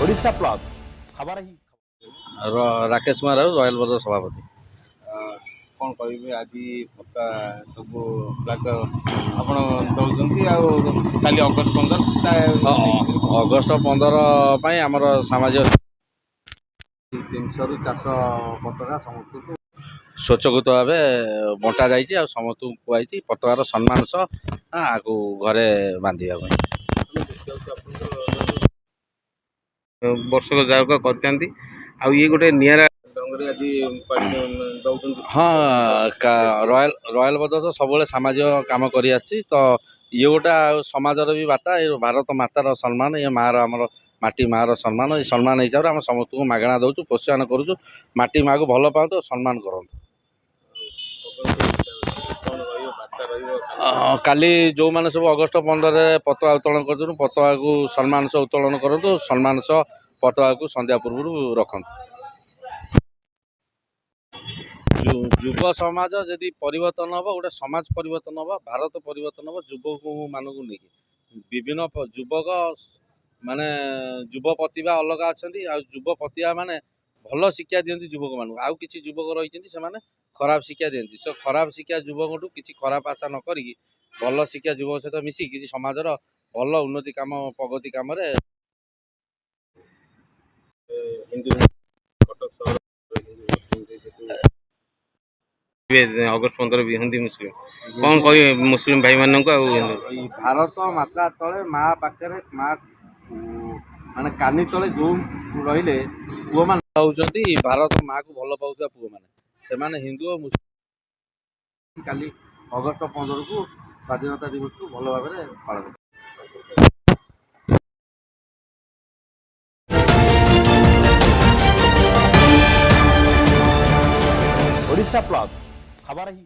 Odisha plus खबर ही Rakesh Kumar Rao royal बदर सभापति। कौन कहे आज पता सब फ्लाग आपण दौरान काली अगस्ट 15 अगस्ट 15 आमर सामाजिक 300 ରୁ 400 पताका समस्त स्वच्छकृत भाव बंटा जाइए समस्त कुआई पताकार सम्मान सह आगु घरे बांधा वर्षक जाक करते ये गोटे निरा हाँ रॉयल बदर सब सामाजिक कम कर तो ये गोटे समाजर भी बार्ता ये भारत मातार सम्मान ये माँ आमर माटी माँ सम्मान ये सम्मान हिसाब से आम समस्त को मागणा दौचु प्रोत्साहन करुचु माटी माँ को भल पातु सम्मान करूँ। काली जो मैंने सब अगस्ट 15 पताका उत्तोलन कर पताका को सम्मान सह उत्तोलन करूँ सम्मान सह पताका को संध्या पूर्व रखु। युव समाज जदि परिवर्तन हम गोटे समाज परिवर्तन हम भारत परिवर्तन हम युवक मानक नहीं विभिन्न युवक माने युव प्रतिभा अलग अच्छा युव प्रतिभा माने भल शिक्षा दिखती युवक मानक आउ कि युवक रही से खराब शिक्षा दिखती से खराब शिक्षा युवक किसी खराब आशा न करी भल शिक्षा युवक सहित मिसी किसी समाजर भल उन्नति काम प्रगति काम अगस्ट 15 भी हिंदी मुस्लिम कौन कहे मुस्लिम भाई मान भारत माता तले माँ पाखे माँ माने कानी तले जो रही पुओ मैंने भारत माँ को भल पाता पुओ मैंने हिंदू और मुस्लिम काली अगस्ट 15 को स्वाधीनता दिवस को भल भाव पालन ओडिशा प्लस खबर ही